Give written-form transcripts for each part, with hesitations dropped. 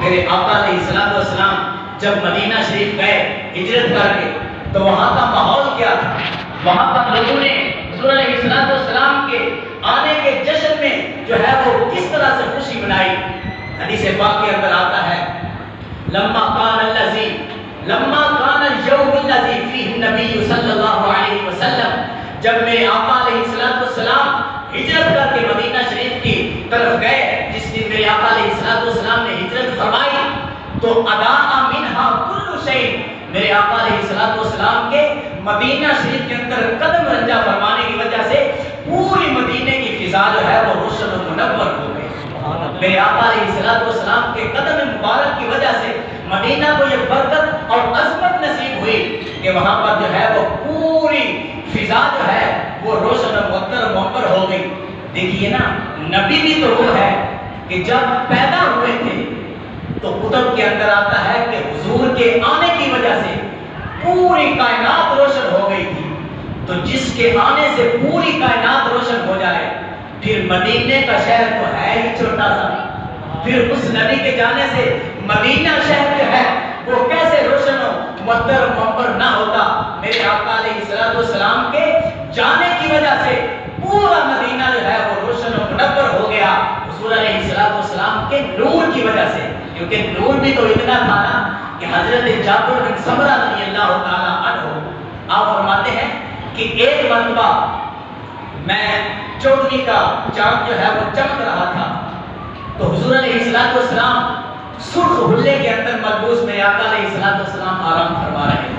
میرے آقا علیہ السلام جب مدینہ شریف گئے ہجرت کر کے تو وہاں کا ماحول کیا تھا؟ وہاں پر لوگوں نے حضور علیہ السلام کے آنے کے جشن میں جو ہے وہ کس طرح سے خوشی منائی۔ حدیث پاک کے اندر آتا ہے لما کان اليوم الذی فیہ النبی صلی اللہ علیہ وسلم، جب میرے آقا علیہ السلام ہجرت کر کے مدینہ شریف کی طرف گئے، جس دن میرے آقا علیہ السلام نے ہجرت فرمائی تو اضاء منہا کل شیء، میرے آقا علیہ السلام کے مدینہ شریف کے اندر قدم رنجہ فرمانے کی وجہ سے پوری مدینہ کی فضا جو ہے وہ روشن و منور ہو گئی۔ میرے آقا علیہ السلام کے قدم مبارک کی وجہ سے مدینہ کو یہ برکت اور عظمت نصیب ہوئی کہ وہاں پر جو ہے وہ پوری فضا جو ہے وہ روشن و منور ہو گئی۔ دیکھیے نا، نبی بھی تو وہ ہے کہ جب پیدا ہوئے تھے تو کتب کے اندر آتا ہے کہ حضور کے آنے کی وجہ سے پوری کائنات روشن ہو گئی تھی، تو جس کے آنے سے پوری کائنات روشن ہو جائے، پھر مدینے کا شہر تو ہے ہی چھوٹا سا، پھر اس نبی کے جانے سے مدینہ شہر جو ہے وہ کیسے روشن و منور نہ ہوتا۔ میرے آقا علیہ السلام کے جانے کی وجہ سے پورا مدینہ جو ہے وہ روشن و منور ہو گیا، حضور علیہ السلام کے نور کی وجہ سے، کیونکہ نور بھی تو اتنا تھا نا کہ حضرت جابر بن سمرہ رضی اللہ تعالیٰ عنہ آپ فرماتے ہیں کہ ایک مرتبہ میں چودھری کا چاند جو ہے وہ چمک رہا تھا، تو حضور علیہ السلام سرخ حلے کے اندر ملبوس میرے آقا علیہ السلام آرام فرما رہے تھے،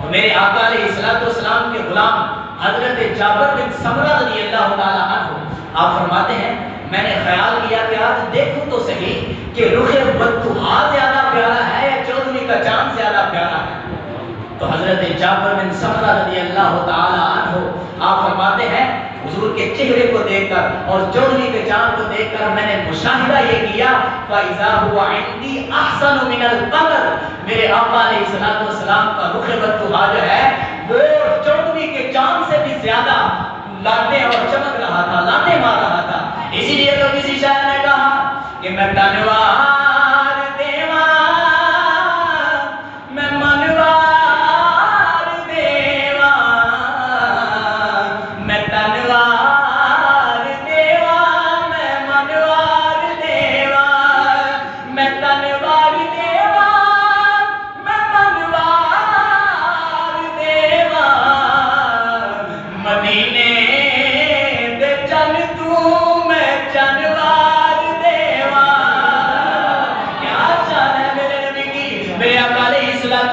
تو میرے آقا علیہ السلام کے غلام حضرت جابر بن سمرہ رضی اللہ تعالیٰ عنہ آپ فرماتے ہیں میں نے خیال کیا کہ آج دیکھوں تو صحیح کہ رخ بدخواہ زیادہ پیارا ہے یا چودھری کا چاند زیادہ پیارا ہے۔ تو حضرت جابر بن سمرہ رضی اللہ تعالیٰ عنہ آپ فرماتے ہیں حضور کے چہرے کو دیکھ کر اور چودھری کے چاند کو دیکھ کر میں نے مشاہدہ یہ کیا فَإِذَا هُوَ عِنْدِي أَحْسَنُ مِنَ الْقَمَرِ، میرے آقا علیہ السلام کا رخ بدخواہ جو ہے وہ چودھری کے چاند سے بھی زیادہ لاتے اور چمک رہا تھا، لاتے مار رہا تھا۔ اسی لیے تو کسی شاعر نے کہا کہ میں تنوار دیوا میں منوار دیوا میں تنوار دیوا میں منوار دیوا میں تنوار دیوا میں منوار دیوا مدینے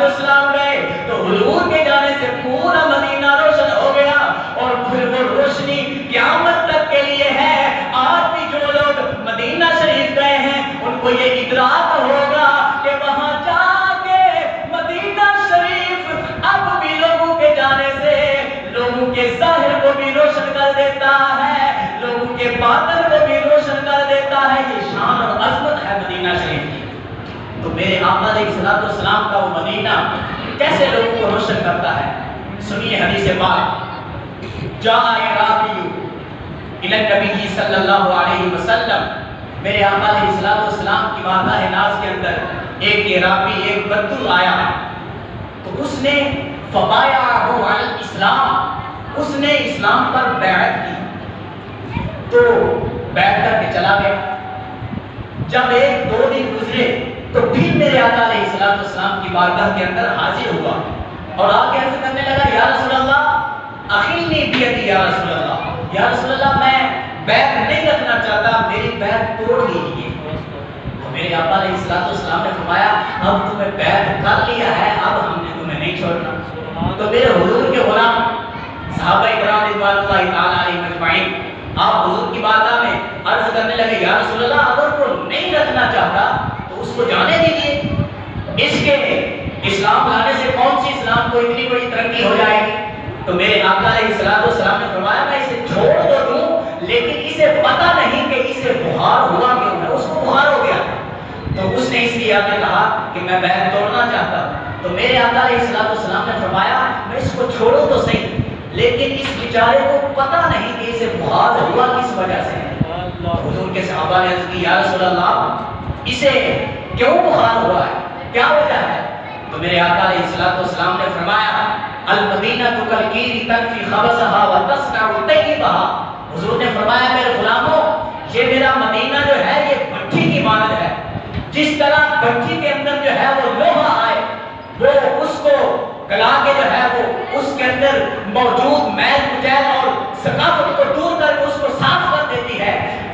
السلام گئے تو حضور کے جانے سے پورا مدینہ روشن ہو گیا، اور پھر وہ روشنی قیامت تک کے لیے ہے۔ آج بھی جو لوگ مدینہ شریف گئے ہیں ان کو یہ ادراک ہوگا کہ وہاں جا کے مدینہ شریف اب بھی لوگوں کے جانے سے لوگوں کے ظاہر کو بھی روشن کر دیتا ہے، لوگوں کے باطن کو بھی روشن کر دیتا ہے۔ یہ شان اور عظمت ہے مدینہ شریف کی۔ تو میرے آقا علیہ السلام کا وہ مدینہ کیسے لوگوں کو روشن کرتا ہے، سنیے حدیث پاک۔ جاء اعرابی الی النبی صلی اللہ علیہ وسلم، میرے آقا علیہ السلام کی بارگاہ ناز کے اندر ایک اعرابی، ایک بدو آیا، تو اس نے فبایعہ علی الاسلام، اس نے اسلام پر بیعت کی، تو بیعت کر کے چلا گیا۔ جب ایک دو دن گزرے تو پھر میرے آقا علیہ السلام کی بارگاہ کے اندر حاضر ہوا اور آ کے عرض کرنے لگا یا رسول اللہ اخلنی بیدی، یا رسول اللہ، یا رسول اللہ میں بیعت نہیں رکھنا چاہتا، میری بیعت توڑ دیجیے۔ تو میرے آقا علیہ السلام نے فرمایا اب تمہیں بیعت کر لیا ہے، اب ہم نے تمہیں نہیں چھوڑنا۔ تو میرے حضور کے غلام صحابہ کرام رضوان اللہ تعالیٰ علیہم اجمعین آپ حضور کی بارگاہ میں عرض کرنے لگے یا رسول اللہ اگر وہ نہیں رکھنا چاہتا تو اس کو جانے دیجیے، اس کے اسلام لانے سے کون سی اسلام کو اتنی بڑی ترقی ہو جائے گی۔ تو میرے آقا علیہ السلام نے فرمایا میں اسے چھوڑ تو دوں لیکن اسے پتہ نہیں کہ اسے بخار ہوا کیوں ہے، اس کو بخار ہو گیا۔ تو اس نے اس لیے آ کے کہا کہ میں بیعت توڑنا چاہتا ہوں۔ تو میرے آقا علیہ السلام نے فرمایا میں اس کو چھوڑوں تو صحیح لیکن اس بیچارے کو پتہ نہیں کہ اسے بخار ہوا کس وجہ سے ہے۔ حضور کے صحابہ نے عرض کی یا رسول اللہ اسے کیوں بخار ہوا ہے، کیا وجہ ہے؟ تو میرے آقا علیہ السلام نے فرمایا المدینہ کالکیر تنفی خبثھا وتصنع طیبھا۔ حضور نے فرمایا میرے غلاموں، یہ میرا مدینہ جو ہے یہ بھٹی کی مانند ہے، جس طرح بھٹی کے اندر جو ہے وہ لوہا آئے وہ اس کو گلا کے جو ہے وہ اس کے اندر موجود میل کچیل اور ثقافت کو دور کر کے اس کو صاف کر دیتی ہے،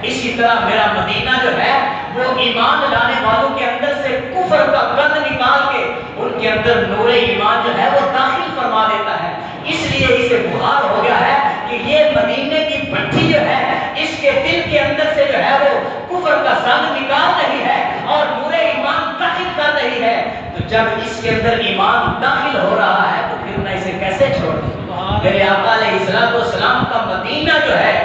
اسی طرح میرا مدینہ جو ہے وہ ایمان لانے والوں کے اندر سے کفر کا گند نکال کے ان کے اندر نور ایمان جو ہے وہ داخل فرما دیتا ہے۔ اس لیے اسے بخار ہو گیا ہے کہ یہ مدینے کی بھٹی جو ہے اس کے دل کے اندر سے جو ہے وہ کفر کا زنگ نکال رہی ہے اور نور ایمان داخل کر رہی ہے۔ تو جب اس کے اندر ایمان داخل ہو رہا ہے تو پھر میں اسے کیسے چھوڑ دوں؟ میرے آقا علیہ السلام کا مدینہ جو ہے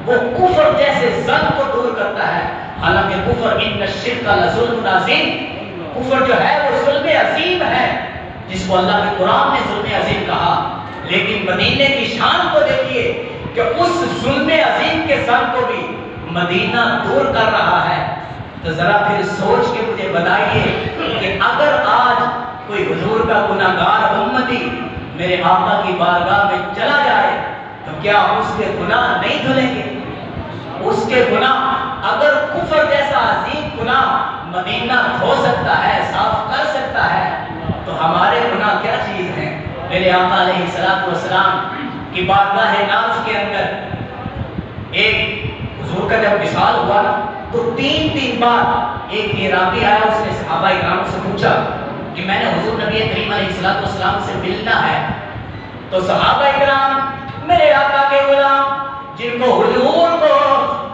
وہ کفر جیسے زنگ کو دور کرتا ہے۔ حالانکہ کفر ان الشرک لظلم عظیم، کفر جو ہے وہ ظلم عظیم ہے جس کو اللہ کے قرآن نے ظلم عظیم کہا، لیکن مدینے کی شان کو دیکھیے کہ اس ظلم عظیم کے زنگ کو بھی مدینہ دور کر رہا ہے۔ تو ذرا پھر سوچ کے مجھے بتائیے کہ اگر آج کوئی حضور کا گناہگار امتی میرے آقا کی بارگاہ میں چلا جائے تو کیا اس کے گناہ نہیں دھلیں گے؟ اس کے گناہ، اگر کفر جیسا عظیم گناہ مدینہ دھو سکتا ہے، صاف کر سکتا ہے، تو ہمارے گناہ کیا چیز ہیں؟ میرے آقا علیہ السلام کی بارگاہ ناز کے اندر ایک حضور کا جب وصال ہوا نا تو تین بار ایک اعرابی آیا، اس نے صحابہ اکرام سے پوچھا کہ میں نے حضور نبی کریم علیہ السلام سے ملنا ہے۔ تو صحابہ اکرام میرے آقا کے غلام جن کو حضور کو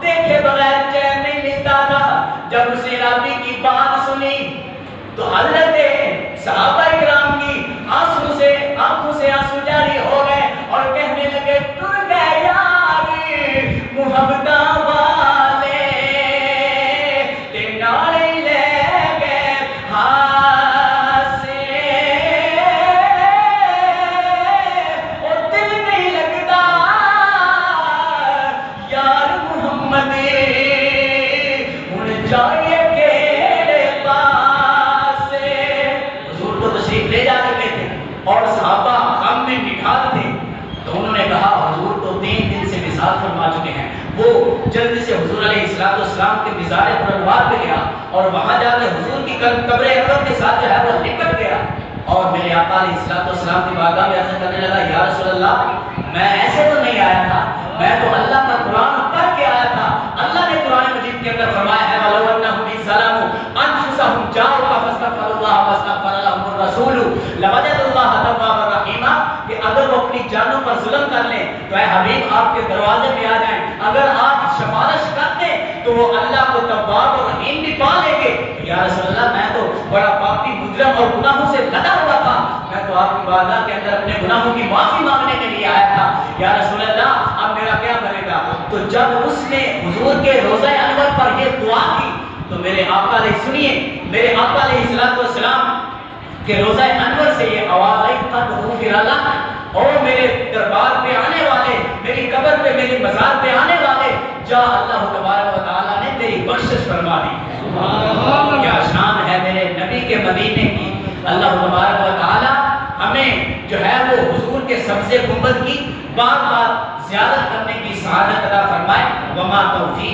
دیکھے بغیر چین نہیں ملتا تھا، جب اس اعرابی کی بات سنی تو حضرت صحابہ اکرام کی آنکھوں سے آنسو جاری ہو گئے اور کہنے لگے ٹر گئے یاری محبتاں والے تے نالے لے گئے ہاتھ سے، اور دل نہیں لگتا یار محمد ان جائے لے جا چکے تھے اور صحابہ غم میں نڈھال تھے۔ تو انہوں نے کہا حضور تو 3 دن سے وصال فرما چکے ہیں۔ وہ جلدی سے حضور علیہ السلام کے مزار پرانوار پہ گیا اور وہاں جا کے حضور کی قبر انور کے ساتھ جو ہے وہ لپٹ گیا اور میرے آقا علیہ السلام کی بارگاہ میں عرض کرنے لگا یا رسول اللہ میں ایسے تو نہیں آیا تھا، میں تو اللہ کا قرآن پڑھ کے آیا تھا۔ اللہ نے قرآن مجید کے اندر فرمایا ہے وَلَوْ أَنَّهُمْ إِذْ ظَلَمُوا أَنفُسَهُمْ جَاءُوكَ فَاسْتَغْفَرُوا اللَّهَ وَاسْتَغْفَرَ لَهُمُ الرَّسُولُ لَوَجَدُوا اللَّهَ تَوَّابًا رَحِيمًا، کہ اگر وہ اپنی جانوں پر ظلم کر لیں تو اے حبیب آپ کے دروازے پہ آ جائیں، اگر آپ سفارش کر دیں تو وہ اللہ کو تواب اور رحیم بھی پا لیں گے۔ یا رسول اللہ میں تو بڑا پاپی مجرم اور گناہوں سے لدا ہوا تھا، میں تو آپ کی بارگاہ کے اندر اپنے گناہوں کی معافی مانگنے کے لیے آیا تھا، یا رسول اللہ اب میرا کیا بنے گا؟ تو جب اس نے حضور کے روضہ انور پر یہ دعا کی تو میرے آقا علیہ سنیے میرے آقا علیہ السلام کہ روضہ انور سے یہ آواز آئی قد غفر لک، اور میرے دربار پہ آنے والے، میری قبر پہ میری مزار پہ آنے والے جا اللہ تبارک و تعالیٰ نے تیری بخشش فرما دی۔ کیا شان ہے میرے نبی کے مدینے کی۔ اللہ تبارک و تعالیٰ ہمیں جو ہے وہ حضور کے سبزے گنبد کی بار بار زیارت کرنے کی سعادت عطا فرمائے۔ وما توفیق